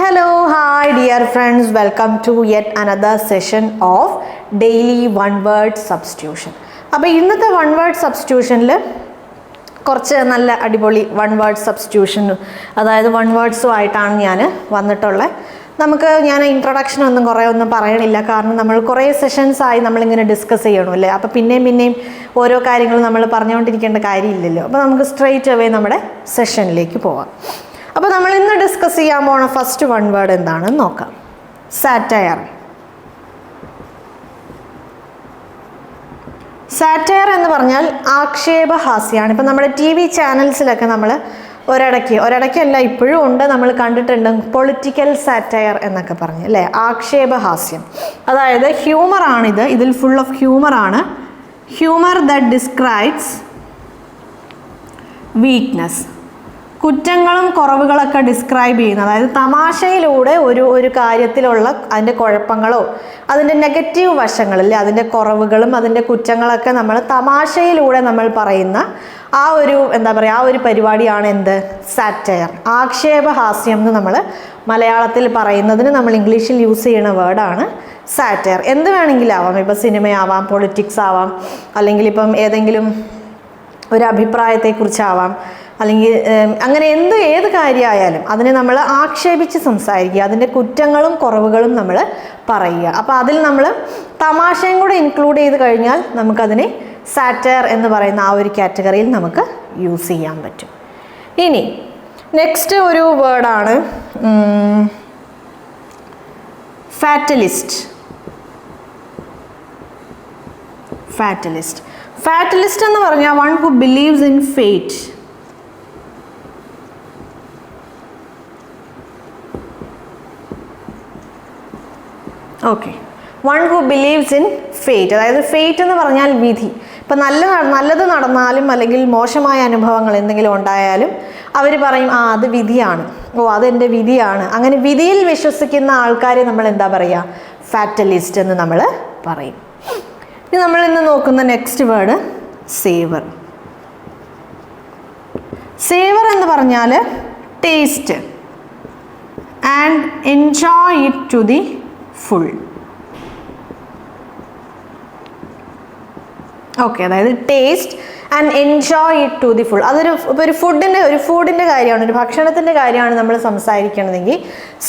Hello, hi dear friends, welcome to yet another session of daily one word substitution. അപ്പോൾ ഇന്നത്തെ one word substitutionൽ കുറച്ച് നല്ല അടിപൊളി one word substitution അതായത് one wordsുമായിട്ടാണ് ഞാൻ വന്നിട്ടുള്ളത്. ഞാൻ ഇൻട്രൊഡക്ഷൻ ഒന്നും പറയണില്ല, കാരണം നമ്മൾ കുറേ സെഷൻസ് ആയി നമ്മളിങ്ങനെ ഡിസ്കസ് ചെയ്യണമല്ലേ. അപ്പോൾ പിന്നെയും ഓരോ കാര്യങ്ങൾ നമ്മൾ പറഞ്ഞുകൊണ്ടിരിക്കേണ്ട കാര്യമില്ലല്ലോ. അപ്പോൾ നമുക്ക് സ്ട്രെയിറ്റ് അവേ നമ്മുടെ സെഷനിലേക്ക് പോവാം. അപ്പോൾ നമ്മൾ ഇന്ന് ഡിസ്കസ് ചെയ്യാൻ പോണ ഫസ്റ്റ് വൺ വേർഡ് എന്താണെന്ന് നോക്കാം. സാറ്റയർ. സാറ്റയർ എന്ന് പറഞ്ഞാൽ ആക്ഷേപഹാസ്യമാണ്. ഇപ്പം നമ്മുടെ TV ചാനൽസിലൊക്കെ നമ്മൾ ഒരിടയ്ക്കല്ല ഇപ്പോഴും ഉണ്ട്, നമ്മൾ കണ്ടിട്ടുണ്ട് പൊളിറ്റിക്കൽ സാറ്റയർ എന്നൊക്കെ പറഞ്ഞ് അല്ലേ, ആക്ഷേപഹാസ്യം. അതായത് ഹ്യൂമറാണിത്, ഇതിൽ ഫുൾ ഓഫ് ഹ്യൂമറാണ്. ഹ്യൂമർ ദാറ്റ് ഡിസ്ക്രൈബ്സ് വീക്ക്നെസ്, കുറ്റങ്ങളും കുറവുകളൊക്കെ ഡിസ്ക്രൈബ് ചെയ്യുന്ന, അതായത് തമാശയിലൂടെ ഒരു കാര്യത്തിലുള്ള അതിൻ്റെ കുഴപ്പങ്ങളോ അതിൻ്റെ നെഗറ്റീവ് വശങ്ങളില്ലേ, അതിൻ്റെ കുറവുകളും അതിൻ്റെ കുറ്റങ്ങളൊക്കെ നമ്മൾ തമാശയിലൂടെ നമ്മൾ പറയുന്ന ആ ഒരു പരിപാടിയാണ് എന്ത്, സാറ്റയർ. ആക്ഷേപഹാസ്യം എന്ന് നമ്മൾ മലയാളത്തിൽ പറയുന്നതിന് നമ്മൾ ഇംഗ്ലീഷിൽ യൂസ് ചെയ്യുന്ന വേർഡാണ് സാറ്റയർ. എന്ത് വേണമെങ്കിലും ആവാം, ഇപ്പം സിനിമയാവാം, പൊളിറ്റിക്സ് ആവാം, അല്ലെങ്കിൽ ഇപ്പം ഏതെങ്കിലും ഒരു അഭിപ്രായത്തെക്കുറിച്ചാവാം, അല്ലെങ്കിൽ അങ്ങനെ ഏത് കാര്യമായാലും അതിനെ നമ്മൾ ആക്ഷേപിച്ച് സംസാരിക്കുക, അതിൻ്റെ കുറ്റങ്ങളും കുറവുകളും നമ്മൾ പറയുക. അപ്പോൾ അതിൽ നമ്മൾ തമാശയും കൂടെ ഇൻക്ലൂഡ് ചെയ്ത് കഴിഞ്ഞാൽ നമുക്കതിനെ സാറ്റയർ എന്ന് പറയുന്ന ആ ഒരു കാറ്റഗറിയിൽ നമുക്ക് യൂസ് ചെയ്യാൻ പറ്റും. ഇനി നെക്സ്റ്റ് ഒരു വേർഡാണ് ഫാറ്റലിസ്റ്റ്. ഫാറ്റലിസ്റ്റ് എന്ന് പറഞ്ഞാൽ one who believes in fate. Okay, one who believes in fate, അതായത് ഫേറ്റ് എന്ന് പറഞ്ഞാൽ വിധി. ഇപ്പം നല്ലത് നടന്നാലും അല്ലെങ്കിൽ മോശമായ അനുഭവങ്ങൾ എന്തെങ്കിലും ഉണ്ടായാലും അവർ പറയും അത് വിധിയാണ്, അതെൻ്റെ വിധിയാണ്. അങ്ങനെ വിധിയിൽ വിശ്വസിക്കുന്ന ആൾക്കാരെ നമ്മൾ എന്താ പറയുക, ഫാറ്റലിസ്റ്റ് എന്ന് നമ്മൾ പറയും. ഇനി നമ്മൾ ഇന്ന് നോക്കുന്ന നെക്സ്റ്റ് വേർഡ് സേവർ. സേവർ എന്ന് പറഞ്ഞാൽ taste and enjoy it to the full. Okay, അതായത് taste and enjoy it to the full. ഒരു ഫുഡിൻ്റെ കാര്യമാണ്, ഒരു ഭക്ഷണത്തിൻ്റെ കാര്യമാണ് നമ്മൾ സംസാരിക്കണതെങ്കിൽ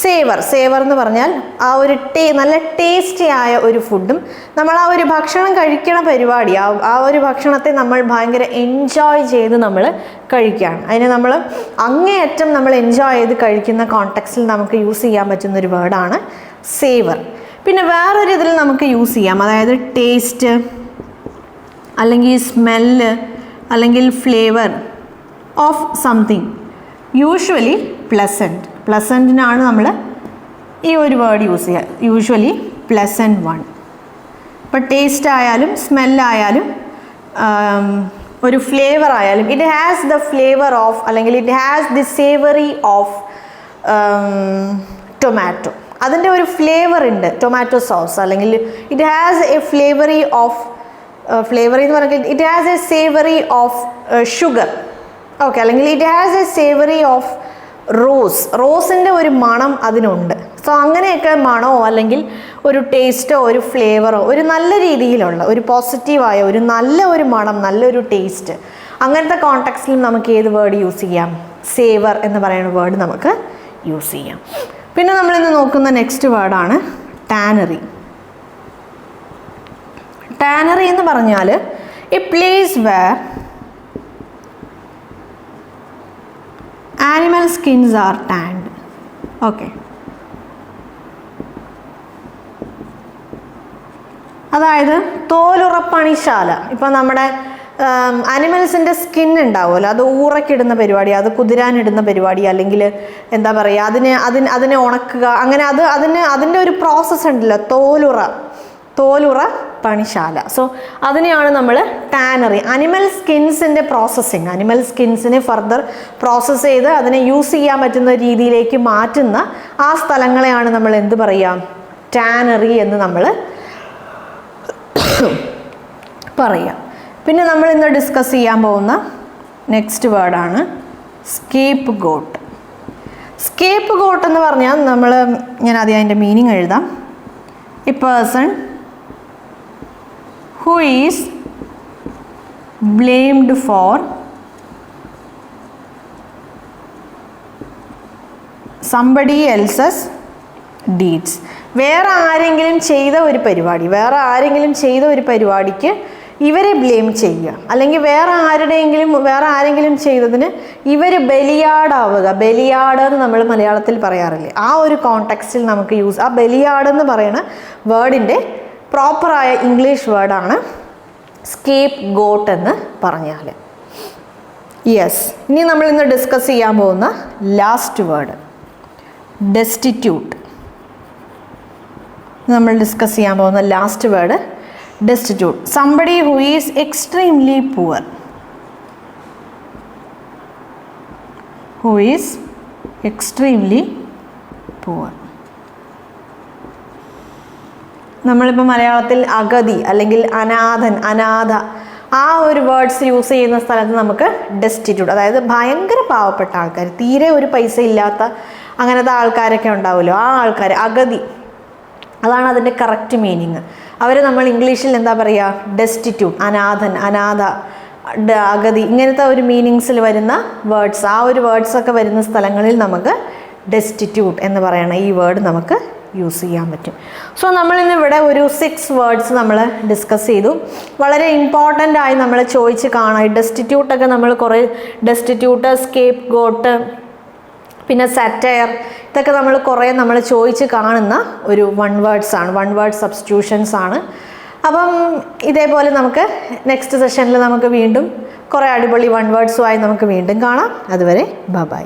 സേവർ എന്ന് പറഞ്ഞാൽ ആ ഒരു നല്ല ടേസ്റ്റി ആയ ഒരു ഫുഡും നമ്മൾ ആ ഒരു ഭക്ഷണം കഴിക്കണ പരിപാടി, ആ ഒരു ഭക്ഷണത്തെ നമ്മൾ ഭയങ്കര എൻജോയ് ചെയ്ത് നമ്മൾ കഴിക്കുകയാണ്. അതിനെ നമ്മൾ അങ്ങേയറ്റം നമ്മൾ എൻജോയ് ചെയ്ത് കഴിക്കുന്ന കോണ്ടെക്സ്റ്റിൽ നമുക്ക് യൂസ് ചെയ്യാൻ പറ്റുന്നൊരു വേർഡാണ് സേവർ. പിന്നെ വേറൊരു ഇതിൽ നമുക്ക് യൂസ് ചെയ്യാം, അതായത് ടേസ്റ്റ് അല്ലെങ്കിൽ സ്മെല്ല് അല്ലെങ്കിൽ ഫ്ലേവർ ഓഫ് സംതിങ്, യൂഷ്വലി പ്ലസൻറ്റിനാണ് നമ്മൾ ഈ ഒരു വേർഡ് യൂസ് ചെയ്യുക, യൂഷ്വലി പ്ലസൻറ്റ് വൺ. ഇപ്പോൾ ടേസ്റ്റ് ആയാലും സ്മെല്ലായാലും ഒരു ഫ്ലേവർ ആയാലും it has the flavour of, അല്ലെങ്കിൽ it has the savoury of tomato. അതിൻ്റെ ഒരു ഫ്ലേവർ ഉണ്ട് ടൊമാറ്റോ സോസ്, അല്ലെങ്കിൽ it has a flavoury of flavoury എന്ന് പറഞ്ഞാൽ it has a savoury of sugar. Okay, അല്ലെങ്കിൽ it has a savoury of റോസിൻ്റെ ഒരു മണം അതിനുണ്ട്. സോ അങ്ങനെയൊക്കെ മണമോ അല്ലെങ്കിൽ ഒരു ടേസ്റ്റോ ഒരു ഫ്ലേവറോ ഒരു നല്ല രീതിയിലുള്ള ഒരു പോസിറ്റീവായ ഒരു മണം, നല്ലൊരു ടേസ്റ്റ്, അങ്ങനത്തെ കോണ്ടെക്സ്റ്റിലും നമുക്ക് ഏത് വേർഡ് യൂസ് ചെയ്യാം, സേവർ എന്ന് പറയുന്ന വേർഡ് നമുക്ക് യൂസ് ചെയ്യാം. പിന്നെ നമ്മളിന്ന് നോക്കുന്ന നെക്സ്റ്റ് വേർഡാണ് ടാനറി. ടാനറി എന്ന് പറഞ്ഞാൽ a place where animal skins are tanned. Okay, അതായത് തോലുറപ്പണിശാല. ഇപ്പം നമ്മുടെ ആനിമൽസിൻ്റെ സ്കിൻ ഉണ്ടാവുമല്ലോ, അത് ഊറക്കിടുന്ന പരിപാടി, അത് കുതിരാനിടുന്ന പരിപാടി, അല്ലെങ്കിൽ എന്താ പറയുക അതിനെ ഉണക്കുക, അങ്ങനെ അതിൻ്റെ ഒരു പ്രോസസ്സ് ഉണ്ടല്ലോ, തോലുറ പണിശാല. സോ അതിനെയാണ് നമ്മൾ ടാനറി, അനിമൽ സ്കിൻസിൻ്റെ പ്രോസസ്സിങ്, അനിമൽ സ്കിൻസിനെ ഫർദർ പ്രോസസ്സ് ചെയ്ത് അതിനെ യൂസ് ചെയ്യാൻ പറ്റുന്ന രീതിയിലേക്ക് മാറ്റുന്ന ആ സ്ഥലങ്ങളെയാണ് നമ്മൾ എന്ത് പറയുക, ടാനറി എന്ന് നമ്മൾ പറയുക. പിന്നെ നമ്മൾ ഇന്ന് ഡിസ്കസ് ചെയ്യാൻ പോകുന്ന നെക്സ്റ്റ് വേർഡാണ് സ്കേപ്പ് ഗോട്ട്. സ്കേപ്പ് ഗോട്ട് എന്ന് പറഞ്ഞാൽ ഞാൻ ആദ്യം അതിൻ്റെ മീനിങ് എഴുതാം. A person who is blamed four somebody else's deeds. വേറെ ആരെങ്കിലും ചെയ്ത ഒരു പരിപാടിക്ക് ഇവരെ ബ്ലെയിം ചെയ്യുക, അല്ലെങ്കിൽ വേറെ ആരെങ്കിലും ചെയ്തതിന് ഇവർ ബലിയാടാവുക. ബലിയാട് എന്ന് നമ്മൾ മലയാളത്തിൽ പറയാറില്ലേ, ആ ഒരു കോണ്ടെക്സ്റ്റിൽ നമുക്ക് യൂസ്. ആ ബലിയാട് എന്ന് പറയുന്ന വേർഡിൻ്റെ പ്രോപ്പറായ ഇംഗ്ലീഷ് വേർഡാണ് സ്കേപ്പ് ഗോട്ട് എന്ന് പറഞ്ഞാൽ. യെസ്, ഇനി നമ്മൾ ഇന്ന് ഡിസ്കസ് ചെയ്യാൻ പോകുന്ന ലാസ്റ്റ് വേർഡ് ഡെസ്റ്റിറ്റ്യൂട്ട്. നമ്മൾ ഡിസ്കസ് ചെയ്യാൻ പോകുന്ന last word destitute. Somebody who is extremely poor. Who is extremely poor. നമ്മളിപ്പോൾ മലയാളത്തിൽ അഗതി അല്ലെങ്കിൽ അനാഥ ആ ഒരു വേർഡ്സ് യൂസ് ചെയ്യുന്ന സ്ഥലത്ത് നമുക്ക് ഡെസ്റ്റിറ്റ്യൂട്ട്, അതായത് ഭയങ്കര പാവപ്പെട്ട ആൾക്കാർ, തീരെ ഒരു പൈസ ഇല്ലാത്ത അങ്ങനത്തെ ആൾക്കാരൊക്കെ ഉണ്ടാവുമല്ലോ, ആ ആൾക്കാർ അഗതി, അതാണ് അതിൻ്റെ കറക്റ്റ് മീനിങ്. അവർ നമ്മൾ ഇംഗ്ലീഷിൽ എന്താ പറയുക, ഡെസ്റ്റിറ്റ്യൂട്ട്, അനാഥ, അഗതി, ഇങ്ങനത്തെ ഒരു മീനിങ്സിൽ വരുന്ന വേർഡ്സ്, ആ ഒരു വേർഡ്സൊക്കെ വരുന്ന സ്ഥലങ്ങളിൽ നമുക്ക് ഡെസ്റ്റിറ്റ്യൂട്ട് എന്ന് പറയണ ഈ വേർഡ് നമുക്ക് യൂസ് ചെയ്യാൻ പറ്റും. സോ നമ്മളിന്ന് ഇവിടെ ഒരു 6 വേർഡ്സ് നമ്മൾ ഡിസ്കസ് ചെയ്തു. വളരെ ഇമ്പോർട്ടൻ്റ് ആയി നമ്മൾ ചോദിച്ച് കാണാം. ഈ ഡെസ്റ്റിറ്റ്യൂട്ടൊക്കെ നമ്മൾ കുറേ ഡെസ്റ്റിറ്റ്യൂട്ട്, സ്കേപ്പ് ഗോട്ട്, പിന്നെ സാറ്റയർ, ഇതൊക്കെ നമ്മൾ ചോദിച്ച് കാണുന്ന ഒരു വൺ വേർഡ് സബ്സ്റ്റിറ്റ്യൂഷൻസ് ആണ്. അപ്പം ഇതേപോലെ നമുക്ക് നെക്സ്റ്റ് സെഷനിൽ നമുക്ക് വീണ്ടും കുറേ അടിപൊളി വൺ വേർഡ്സുമായി നമുക്ക് വീണ്ടും കാണാം. അതുവരെ ബൈ.